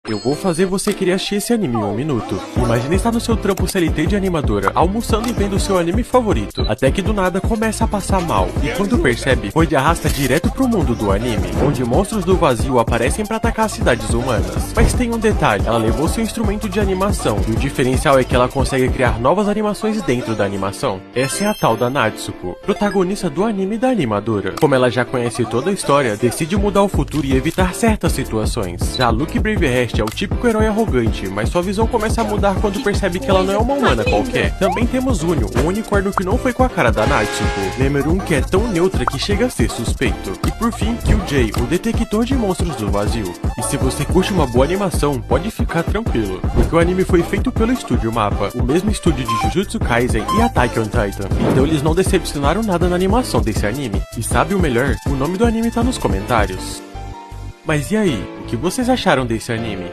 Eu vou fazer você querer assistir esse anime em 1 minuto. Imagina estar no seu trampo CLT de animadora, almoçando e vendo o seu anime favorito, até que do nada começa a passar mal, e quando percebe, foi de arrasta direto pro mundo do anime, onde monstros do vazio aparecem pra atacar as cidades humanas. Mas tem um detalhe, ela levou seu instrumento de animação, e o diferencial é que ela consegue criar novas animações dentro da animação. Essa é a tal da Natsuko, protagonista do anime da animadora. Como ela já conhece toda a história, decide mudar o futuro e evitar certas situações. Já Luke Bravehurst é o típico herói arrogante, mas sua visão começa a mudar quando percebe que ela não é uma humana qualquer. Também temos Unio, um unicórnio que não foi com a cara da Natsuko. Nemeru que é tão neutra que chega a ser suspeito. E por fim, Killjoy, o detector de monstros do vazio. E se você curte uma boa animação, pode ficar tranquilo, porque o anime foi feito pelo Estúdio Mappa, o mesmo estúdio de Jujutsu Kaisen e Attack on Titan. Então eles não decepcionaram nada na animação desse anime. E sabe o melhor? O nome do anime tá nos comentários. Mas e aí, o que vocês acharam desse anime?